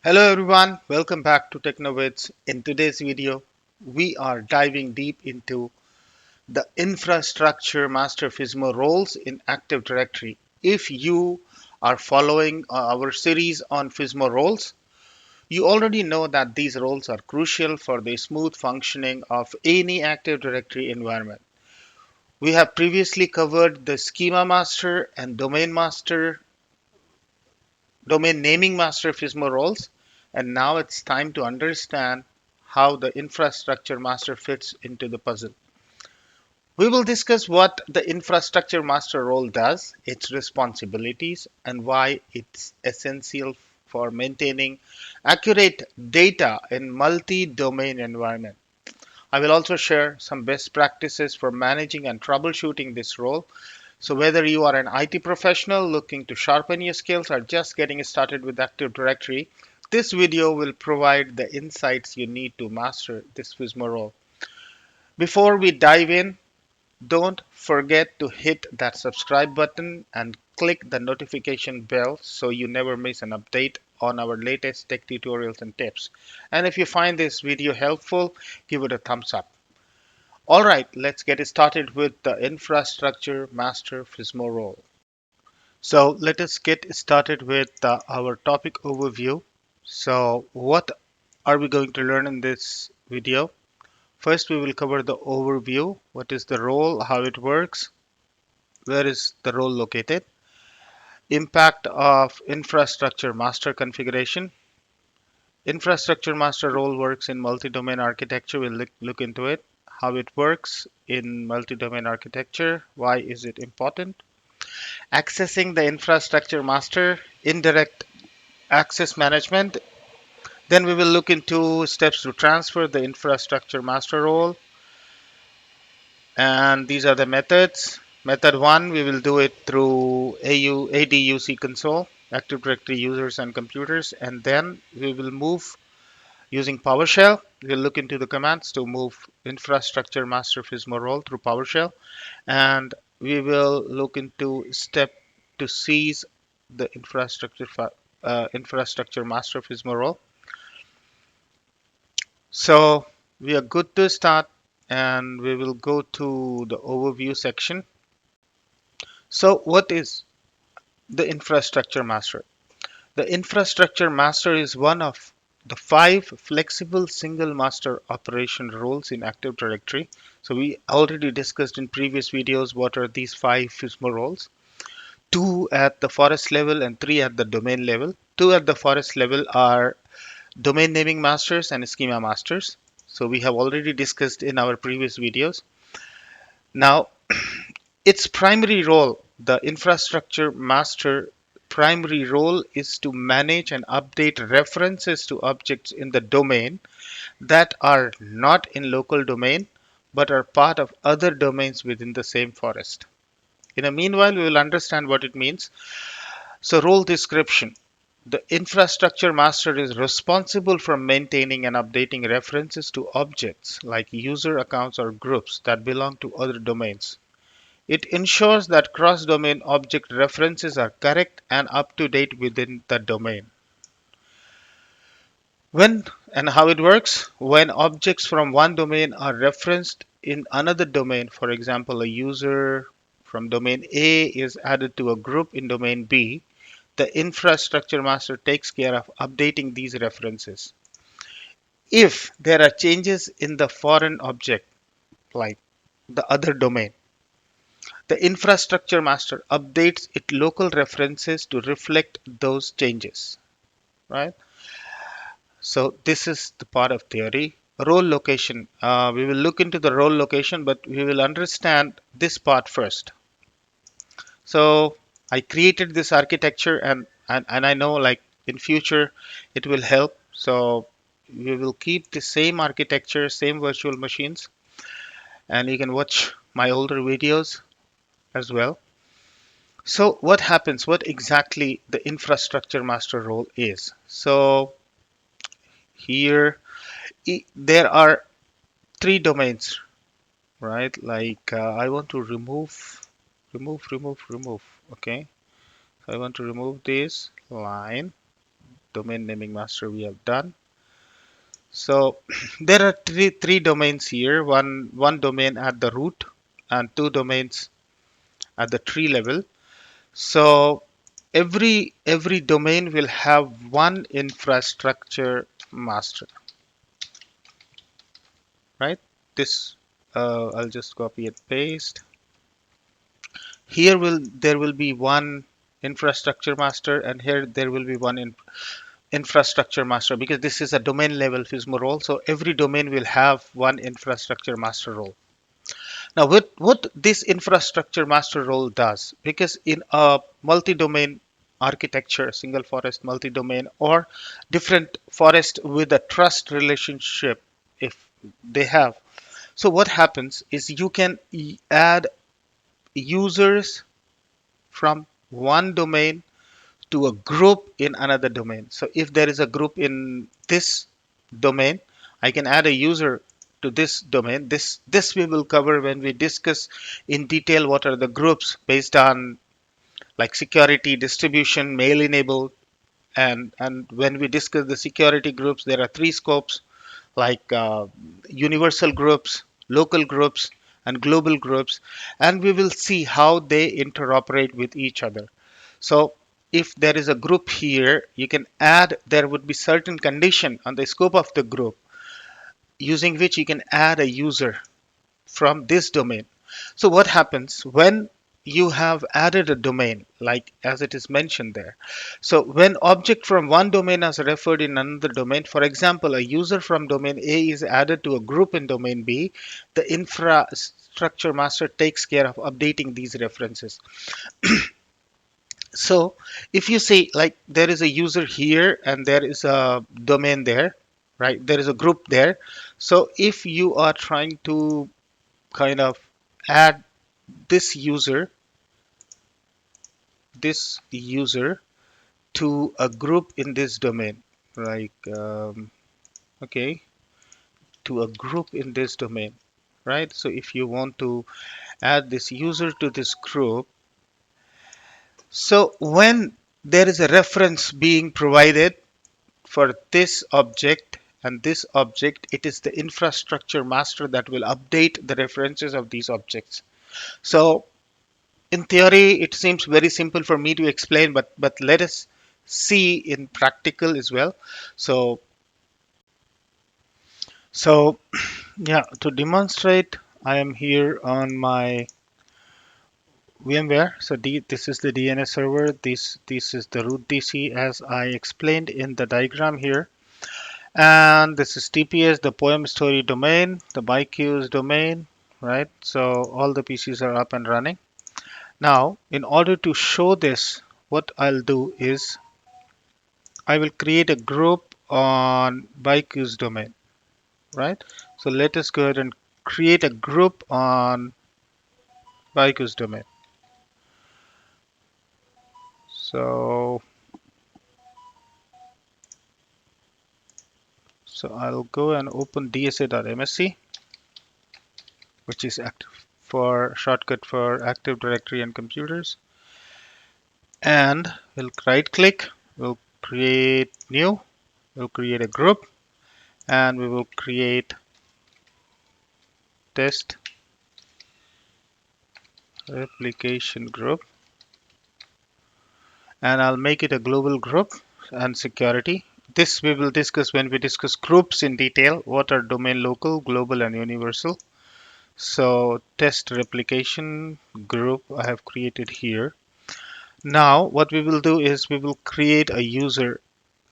Hello everyone, welcome back to Techno Vids. In today's video, we are diving deep into the Infrastructure Master FSMO roles in Active Directory. If you are following our series on FSMO roles, you already know that these roles are crucial for the smooth functioning of any Active Directory environment. We have previously covered the Schema Master and Domain Naming Master FSMO roles, and now it's time to understand how the Infrastructure Master fits into the puzzle. We will discuss what the Infrastructure Master role does, its responsibilities, and why it's essential for maintaining accurate data in multi-domain environment. I will also share some best practices for managing and troubleshooting this role. So whether you are an IT professional looking to sharpen your skills or just getting started with Active Directory, this video will provide the insights you need to master this FSMO role. Before we dive in, don't forget to hit that subscribe button and click the notification bell so you never miss an update on our latest tech tutorials and tips. And if you find this video helpful, give it a thumbs up. All right, let's get started with the Infrastructure Master FSMO role. So let us get started with our topic overview. So what are we going to learn in this video? First, we will cover the overview. What is the role, how it works, where is the role located, impact of infrastructure master configuration. Infrastructure master role works in multi-domain architecture. We'll look into it, how it works in multi-domain architecture, why is it important. Accessing the infrastructure master, indirect access management. Then we will look into steps to transfer the infrastructure master role. And these are the methods. Method 1, we will do it through ADUC console, Active Directory users and computers. And then we will move using PowerShell. We'll look into the commands to move infrastructure master FSMO role through PowerShell. And we will look into step to seize the infrastructure master FSMO role. So we are good to start, and we will go to the overview section. So what is the infrastructure master? The infrastructure master is one of the 5 flexible single master operation roles in Active Directory. So we already discussed in previous videos what are these 5 FSMO roles. 2 at the forest level and 3 at the domain level. 2 at the forest level are domain naming masters and schema masters. So we have already discussed in our previous videos. Now, its primary role, the infrastructure master primary role, is to manage and update references to objects in the domain that are not in local domain but are part of other domains within the same forest. In the meanwhile, we will understand what it means. So, role description. The infrastructure master is responsible for maintaining and updating references to objects like user accounts or groups that belong to other domains. It ensures that cross-domain object references are correct and up to date within the domain. When and how it works? When objects from one domain are referenced in another domain, for example, a user from domain A is added to a group in domain B, the infrastructure master takes care of updating these references. If there are changes in the foreign object, like the other domain, the infrastructure master updates its local references to reflect those changes, right? So this is the part of theory. Role location. We will look into the role location, but we will understand this part first. So I created this architecture, and I know like in future it will help. So we will keep the same architecture, same virtual machines, and you can watch my older videos as well. So what happens? What exactly the infrastructure master role is? So here there are 3 domains, right? Like I want to remove. Okay, so I want to remove this line. domain naming master we have done. So there are three domains here. One domain at the root and two domains at the tree level. So every domain will have one infrastructure master, right? This I'll just copy and paste. Here there will be one infrastructure master, and here there will be one infrastructure master, because this is a domain level FSMO role. So every domain will have one infrastructure master role. Now, what this infrastructure master role does, because in a multi-domain architecture, single forest multi-domain, or different forest with a trust relationship, if they have. So what happens is you can add users from one domain to a group in another domain. So if there is a group in this domain, I can add a user to this domain. This we will cover when we discuss in detail what are the groups based on like security, distribution, mail enabled, and when we discuss the security groups, there are three scopes like universal groups, local groups, and global groups, and we will see how they interoperate with each other. So if there is a group here, you can add, there would be certain condition on the scope of the group using which you can add a user from this domain. So what happens when you have added a domain, like as it is mentioned there? So when object from one domain is referred in another domain, for example, a user from domain A is added to a group in domain B, the infrastructure master takes care of updating these references. So if you say like there is a user here and there is a domain there, right? There is a group there. So if you are trying to kind of add this user, this user to a group in this domain, like okay, to a group in this domain, right? So if you want to add this user to this group, so when there is a reference being provided for this object and this object, it is the infrastructure master that will update the references of these objects. So in theory, it seems very simple for me to explain, but let us see in practical as well. So so yeah, to demonstrate, I am here on my VMware. So this is the DNS server. This is the root DC as I explained in the diagram here. And this is TPS, the poem story domain, the ByQ's domain, right? So all the PCs are up and running. Now, in order to show this, what I'll do is I will create a group on ByQ's domain, right? So let us go ahead and create a group on ByQ's domain. So, so I'll go and open dsa.msc, which is active for shortcut for Active Directory and computers. And we'll right click, we'll create new, we'll create a group, and we will create test replication group, and I'll make it a global group and security. This we will discuss when we discuss groups in detail. What are domain local, global, and universal? So test replication group I have created here. Now what we will do is we will create a user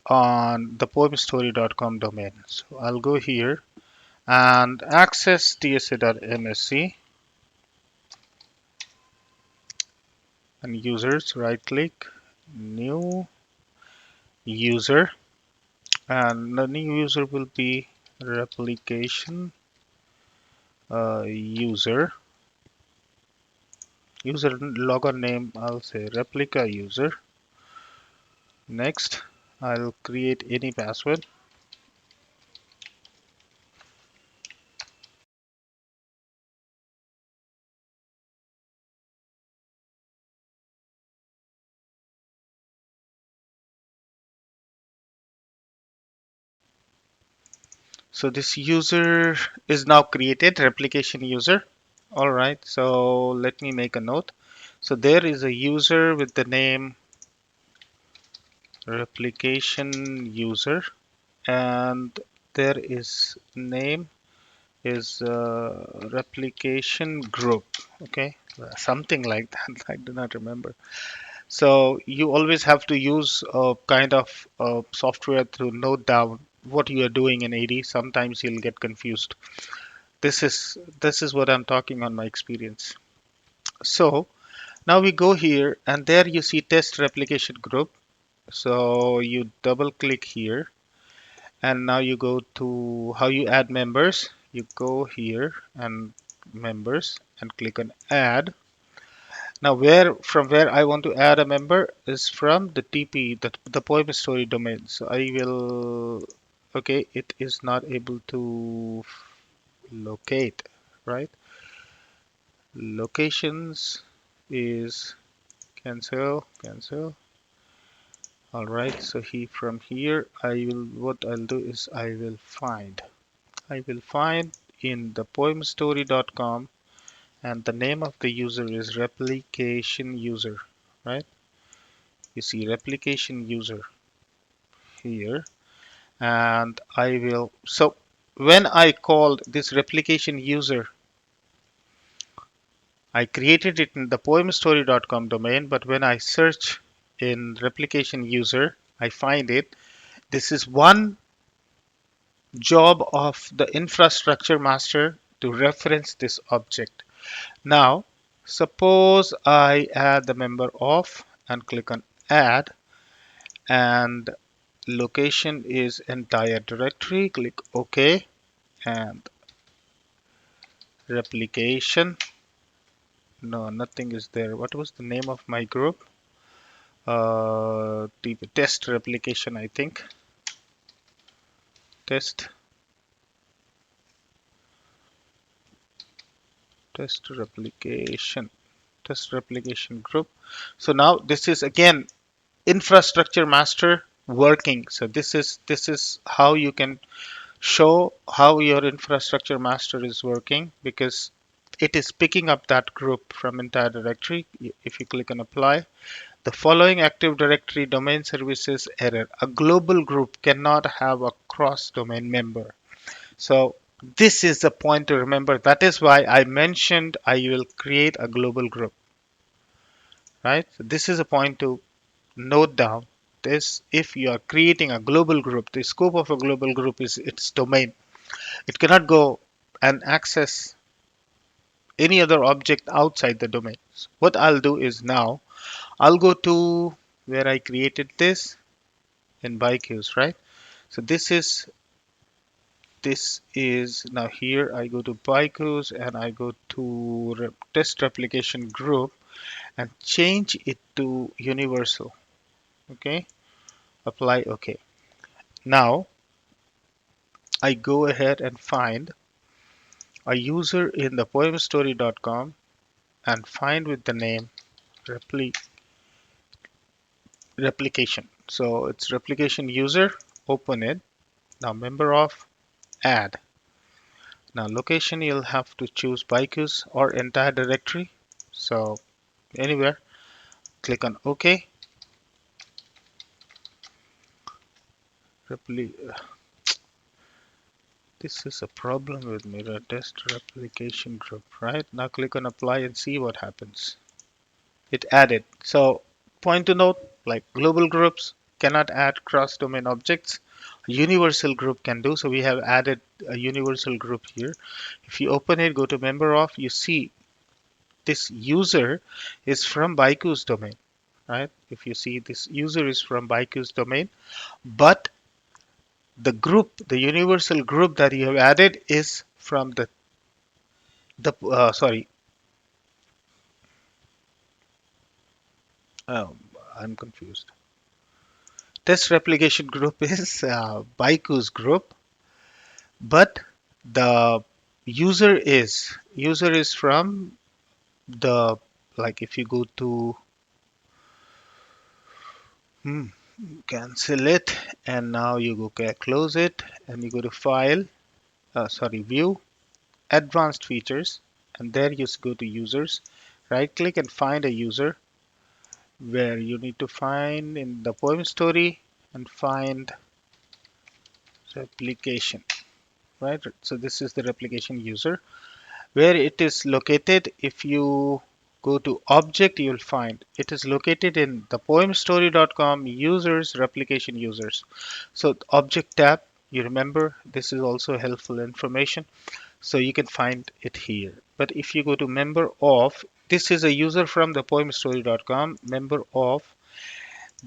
on the poemstory.com domain. So I'll go here and access dsa.msc and users, right click, new user, and the new user will be replication user login name, I'll say replica user. Next, I'll create any password. So this user is now created, replication user. All right, so let me make a note. So there is a user with the name replication user, and there is name is replication group. Okay, something like that. I do not remember. So you always have to use a kind of software to note down what you are doing in AD. Sometimes you'll get confused. This is what I'm talking on my experience. So now we go here, and there you see test replication group. So you double click here, and now you go to how you add members. You go here and members and click on add. Now where I want to add a member is from the TP, the poem story domain. So I will, okay, it is not able to locate, right? Locations is cancel. All right, so from here what I'll do is I will find in the poemstory.com, and the name of the user is replication user, right? You see replication user here, and so when I called this replication user, I created it in the poemstory.com domain, but when I search in replication user, I find it. This is one job of the infrastructure master to reference this object. Now, suppose I add the member of and click on add, and location is entire directory. Click OK, and replication. No, nothing is there. What was the name of my group? The test replication, I think. Test test replication test replication group. So now this is again infrastructure master working. So this is how you can show how your infrastructure master is working, because it is picking up that group from entire directory. If you click on apply, the following Active Directory domain services error: a global group cannot have a cross domain member. So this is the point to remember. That is why I mentioned I will create a global group, right? So this is a point to note down. This, if you are creating a global group, the scope of a global group is its domain. It cannot go and access any other object outside the domain. So what I'll do is now I'll go to where I created this in ByQs, right? So this is now here. I go to ByQs and I go to test replication group and change it to universal. Okay, apply. Okay. Now I go ahead and find a user in the poemstory.com and find with the name repli replication. So it's replication user, open it. Now member of, add. Now location, you'll have to choose ByQs or entire directory. So anywhere, click on OK. Repli this is a problem with mirror test replication group, right? Now click on apply and see what happens. It added. So point to note, like global groups cannot add cross-domain objects. A universal group can do. So we have added a universal group here. If you open it, go to member of, you see this user is from ByQ's domain, right? If you see this user is from ByQ's domain, but the universal group that you have added is from the sorry, um, I'm confused. Test replication group is ByQ's group, but the user is from the, like if you go to cancel it, and now you go close it and you go to file view, advanced features, and there you go to users. Right click and find a user where you need to find in the poem story and find replication. Right. So this is the replication user. Where it is located, if you go to object, you will find it is located in the poemstory.com users replication users. So object tab, you remember this is also helpful information. So you can find it here. But if you go to member of, this is a user from the poemstory.com, member of,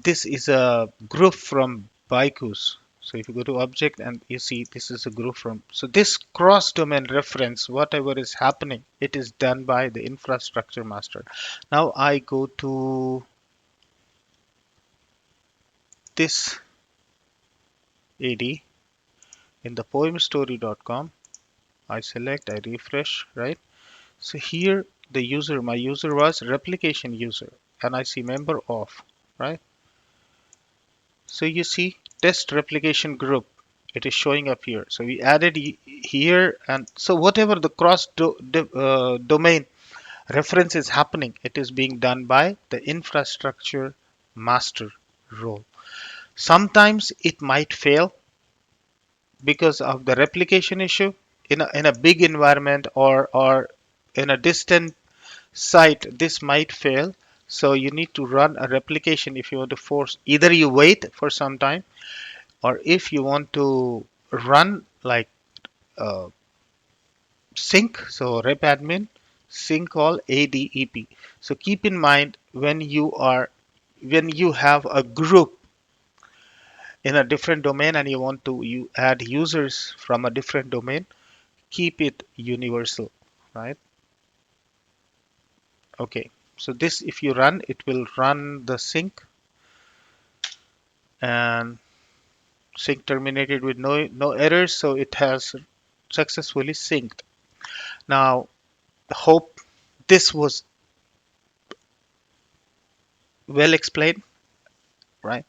this is a group from Baikus. So if you go to object and you see this is a group from, so this cross domain reference, whatever is happening, it is done by the infrastructure master. Now I go to this AD in the poemstory.com. I select, I refresh, right? So here the user, my user was replication user, and I see member of, right? So you see test replication group, it is showing up here. So we added here, and so whatever the domain reference is happening, it is being done by the infrastructure master role. Sometimes it might fail because of the replication issue in a big environment, or in a distant site, this might fail. So you need to run a replication if you want to force, either you wait for some time, or if you want to run like sync, so rep admin sync all ADEP. So keep in mind when you have a group in a different domain and you want to add users from a different domain, keep it universal, right? Okay, so this, if you run, it will run the sync, and sync terminated with no errors, so it has successfully synced. Now hope this was well explained, right?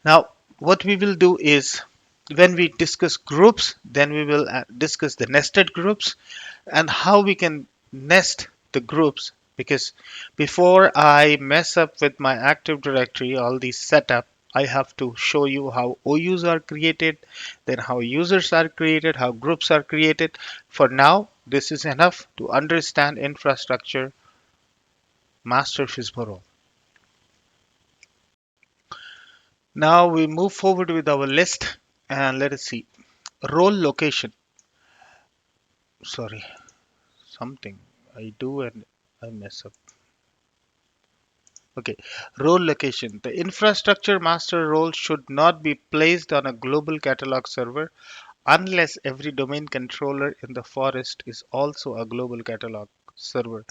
Now, what we will do is when we discuss groups, then we will discuss the nested groups and how we can nest the groups. Because before I mess up with my Active Directory, all these setup, I have to show you how OUs are created, then how users are created, how groups are created. For now, this is enough to understand infrastructure master FSMO role. Now we move forward with our list and let us see. Role location. Sorry, something I do and I mess up. Okay, role location. The infrastructure master role should not be placed on a global catalog server unless every domain controller in the forest is also a global catalog server.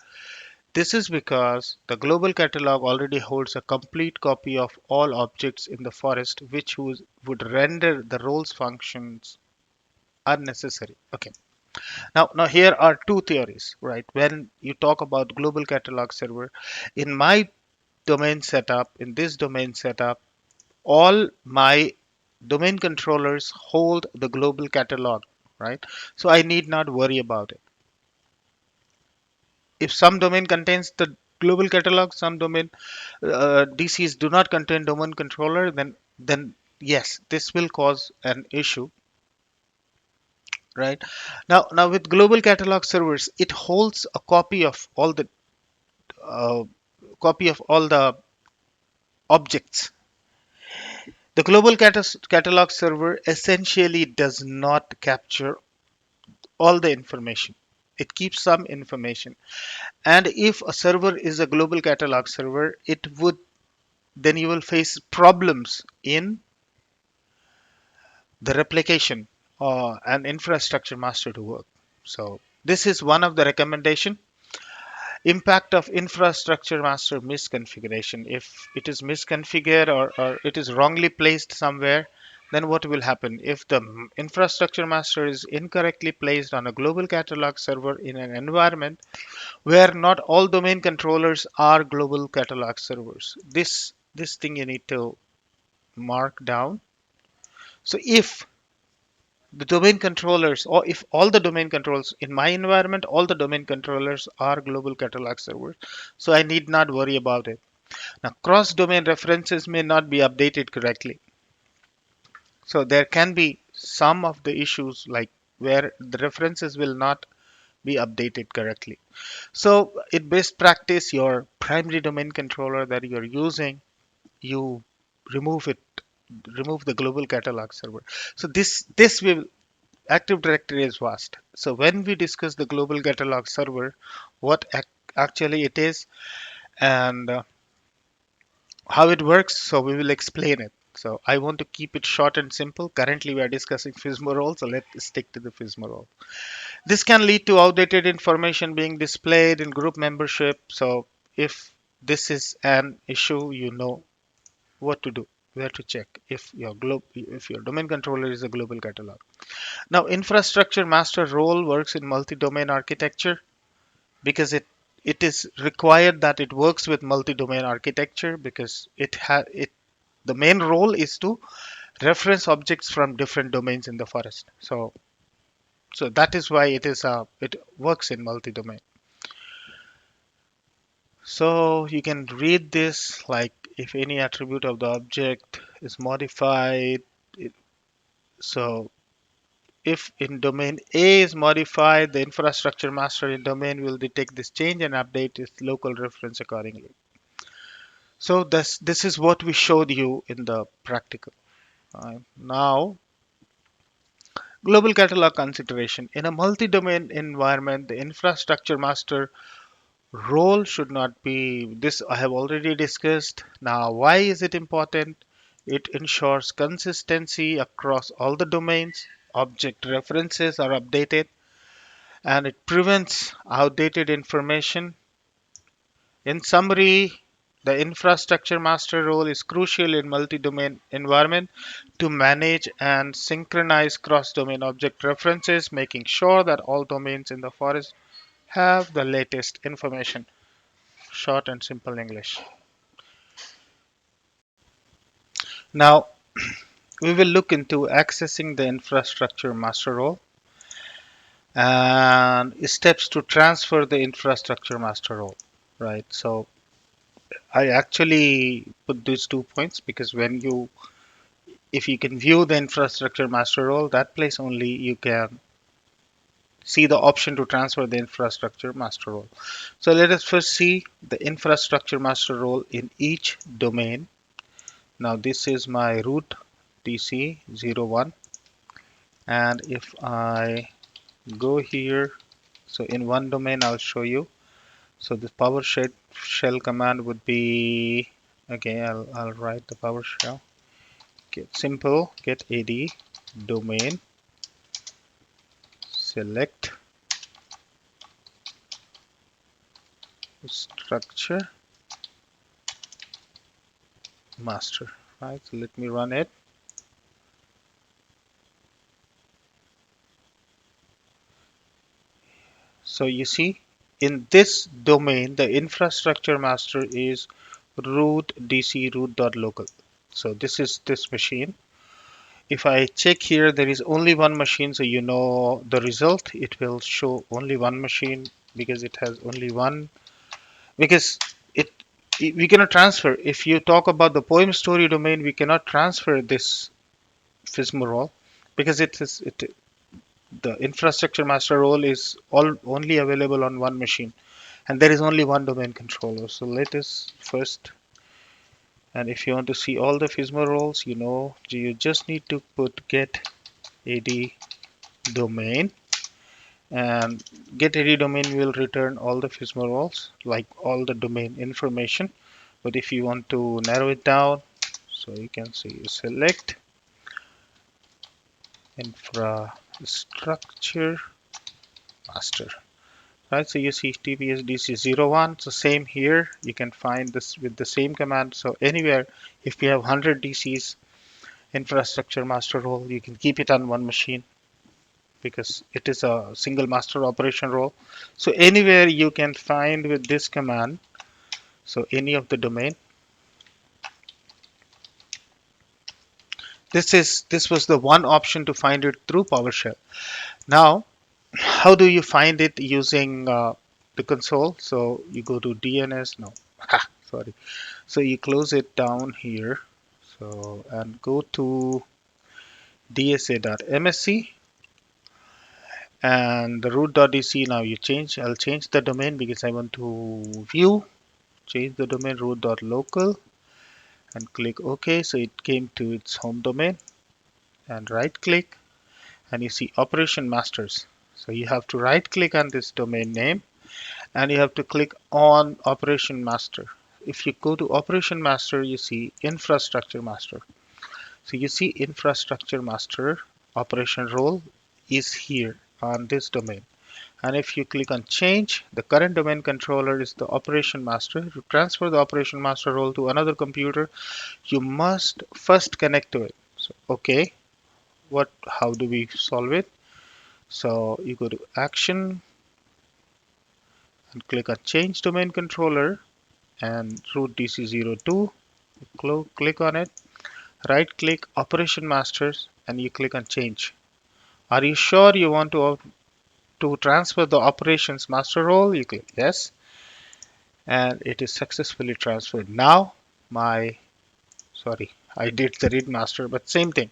This is because the global catalog already holds a complete copy of all objects in the forest, which would render the roles functions unnecessary. Okay. Now here are two theories, right? When you talk about global catalog server, in my domain setup, in this domain setup, all my domain controllers hold the global catalog, right? So I need not worry about it. If some domain contains the global catalog, some domain DCs do not contain domain controller, then yes, this will cause an issue, right? Now with global catalog servers, it holds a uh, copy of all the objects. The global catalog server essentially does not capture all the information. It keeps some information. And if a server is a global catalog server, then you will face problems in the replication and infrastructure master to work. So this is one of the recommendation. Impact of infrastructure master misconfiguration. If it is misconfigured, or it is wrongly placed somewhere, then what will happen? If the infrastructure master is incorrectly placed on a global catalog server in an environment where not all domain controllers are global catalog servers, this thing you need to mark down. So if the domain controllers, or if all the domain controls in my environment, all the domain controllers are global catalog servers, so I need not worry about it. Now, cross domain references may not be updated correctly. So there can be some of the issues like where the references will not be updated correctly. So in best practice, your primary domain controller that you're using, you remove it, remove the global catalog server. So this will Active Directory is vast. So when we discuss the global catalog server, what actually it is and how it works, so we will explain it. So I want to keep it short and simple. Currently we are discussing FSMO role, so let's stick to the FSMO role. This can lead to outdated information being displayed in group membership. So if this is an issue, you know what to do, where to check if your domain controller is a global catalog. Now, infrastructure master role works in multi-domain architecture because it is required that it works with multi-domain architecture because it the main role is to reference objects from different domains in the forest. So that is why it works in multi-domain. So you can read this like if any attribute of the object is modified. It, so if in domain A is modified, the infrastructure master in domain will detect this change and update its local reference accordingly. So this is what we showed you in the practical. Now, global catalog consideration. In a multi-domain environment, the infrastructure master role should not be this I have already discussed. Now, why is it important? It ensures consistency across all the domains. Object references are updated and it prevents outdated information. In summary, the infrastructure master role is crucial in multi-domain environment to manage and synchronize cross-domain object references, making sure that all domains in the forest have the latest information. Short and simple English. Now, we will look into accessing the infrastructure master role and steps to transfer the infrastructure master role, right? So I actually put these 2 points because if you can view the infrastructure master role, that place only you can see the option to transfer the infrastructure master role. So let us first see the infrastructure master role in each domain. Now this is my root DC01, and if I go here, so in one domain I'll show you. So the PowerShell command would be, okay, I'll write the PowerShell. Get simple, get AD domain, select structure master, right? So let me run it. So you see, in this domain, the infrastructure master is root dc root.local. So this is this machine. If I check here, there is only one machine, so you know the result. It will show only one machine because it has only one. Because it we cannot transfer. If you talk about the poem story domain, we cannot transfer this FSMO role because the infrastructure master role is only available on one machine, and there is only one domain controller. So let us first. And if you want to see all the FSMO roles, you just need to put get AD domain, and get AD domain will return all the FSMO roles, like all the domain information. But if you want to narrow it down, so you can see select infrastructure master. Right, so you see TPS-DC01. So same here, you can find this with the same command. So anywhere, if we have 100 DCs infrastructure master role, you can keep it on one machine because it is a single master operation role. So anywhere you can find with this command, so any of the domain, This was the one option to find it through PowerShell. Now, how do you find it using the console? So you go to DNS. No, sorry. So you close it down here. So and go to dsa.msc and the root.dc. Now you change. I'll change the domain because I want to view. Change the domain root.local and click OK. So it came to its home domain and right click and you see operation masters. So you have to right click on this domain name and you have to click on operation master. If you go to operation master, you see infrastructure master. So you see infrastructure master operation role is here on this domain. And if you click on change, the current domain controller is the operation master. To transfer the operation master role to another computer, you must first connect to it. So, okay, how do we solve it? So you go to action and click on change domain controller and root DC02. Click on it, right click operation masters and you click on change. Are you sure you want to transfer the operations master role? You click yes and it is successfully transferred. Now my sorry, I did the read master, but same thing.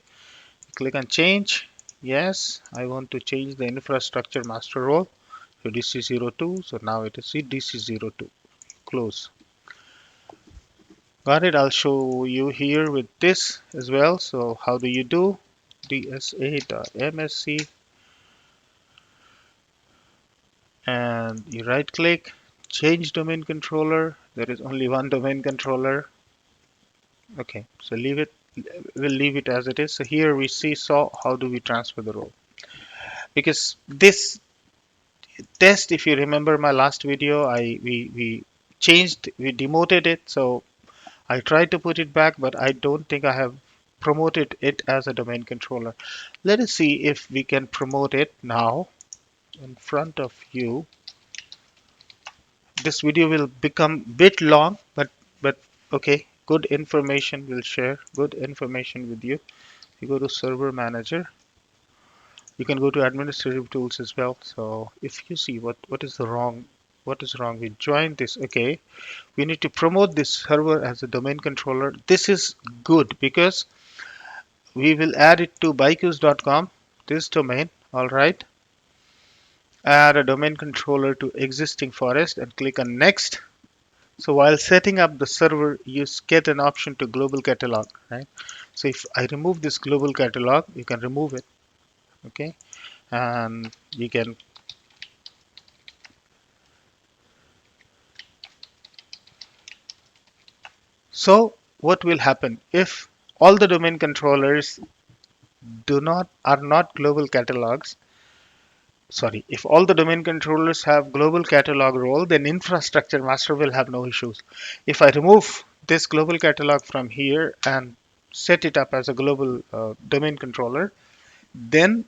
Click on change. Yes, I want to change the infrastructure master role to DC02. So now it is DC02. Close. Got it. I'll show you here with this as well. So how do you do? dsa.msc and you right click, change domain controller. There is only one domain controller. Okay, so we'll leave it as it is. So here we saw how do we transfer the role. Because this test, if you remember my last video, we demoted it. So I tried to put it back, but I don't think I have promoted it as a domain controller. Let us see if we can promote it now in front of you. This video will become a bit long, but okay, good information will share, good information with you. You go to server manager. You can go to administrative tools as well. So if you see what is wrong, we join this. Okay, we need to promote this server as a domain controller. This is good because we will add it to byqs.com, this domain. All right, add a domain controller to existing forest and click on next. So while setting up the server, you get an option to global catalog, right? So if I remove this global catalog, you can remove it, okay? And you can so what will happen if all the domain controllers are not global catalogs? Sorry, if all the domain controllers have global catalog role, then infrastructure master will have no issues. If I remove this global catalog from here and set it up as a global domain controller, then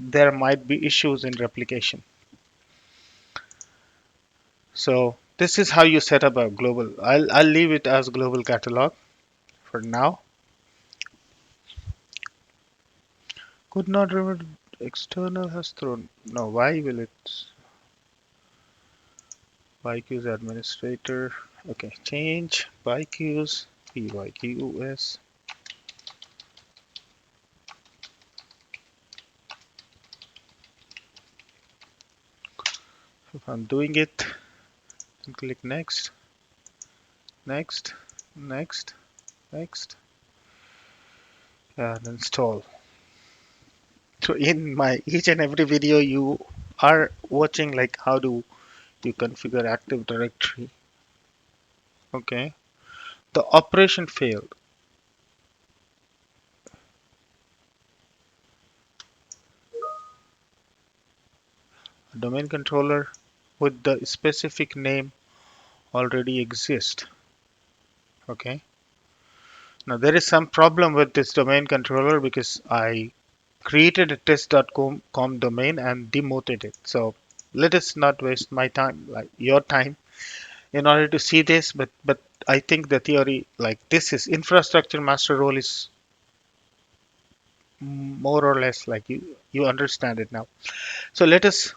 there might be issues in replication. So this is how you set up a global. I'll leave it as global catalog for now. Could not remember external has thrown. No, why will it? ByQs administrator. Okay, change ByQs PYQs. If I'm doing it, then click next, next, next, next, and install. So in my each and every video, you are watching like how do you configure Active Directory. Okay, the operation failed. A domain controller with the specific name already exists. Okay. Now there is some problem with this domain controller because I created a test.com domain and demoted it. So let us not waste my time, like your time, in order to see this. But I think the theory, like this is infrastructure master role is more or less like you understand it now. So let us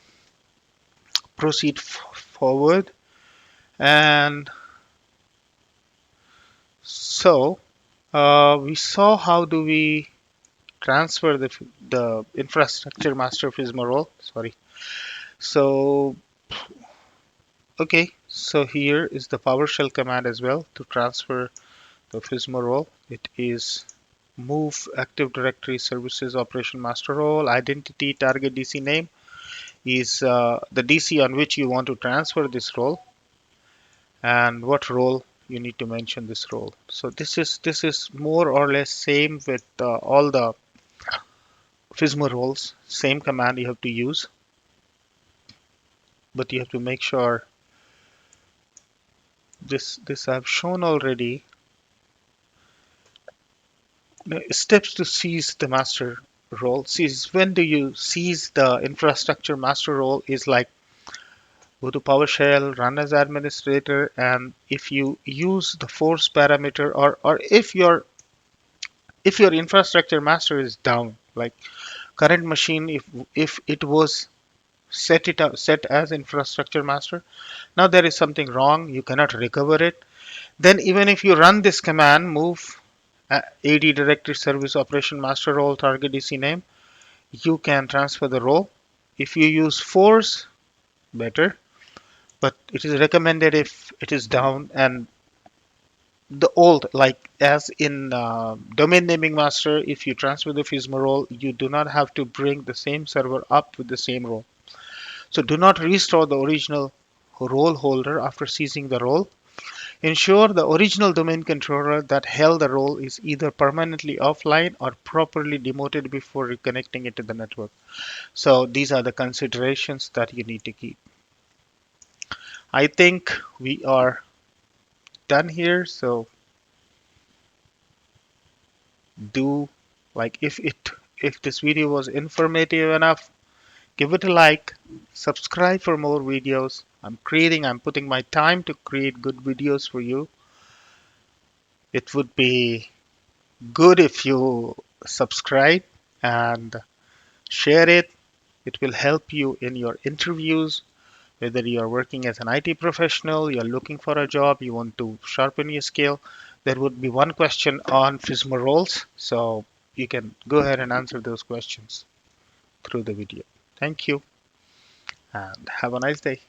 proceed forward. And so we saw how do we transfer the infrastructure master FSMO role. Sorry. So okay, so here is the PowerShell command as well to transfer the FSMO role. It is move Active Directory Services Operation Master role. Identity target DC name is the DC on which you want to transfer this role, and what role you need to mention this role. So this is more or less same with all the FSMO roles. Same command you have to use, but you have to make sure this I've shown already. Now, steps to seize the master role. Seize, when do you seize the infrastructure master role is like go to PowerShell, run as administrator, and if you use the force parameter, or if your infrastructure master is down, like current machine, if it was set as infrastructure master, now there is something wrong, you cannot recover it. Then even if you run this command, move AD directory service operation master role target DC name, you can transfer the role. If you use force, better, but it is recommended if it is down. And the old, like as in domain naming master, if you transfer the FSMO role, you do not have to bring the same server up with the same role. So do not restore the original role holder after seizing the role. Ensure the original domain controller that held the role is either permanently offline or properly demoted before reconnecting it to the network. So these are the considerations that you need to keep. I think we are done here. So do, like, if this video was informative enough, give it a like, subscribe for more videos. I'm putting my time to create good videos for you. It would be good if you subscribe and share it. It will help you in your interviews, whether you are working as an IT professional, you're looking for a job, you want to sharpen your skill. There would be one question on FSMO roles, so you can go ahead and answer those questions through the video. Thank you and have a nice day.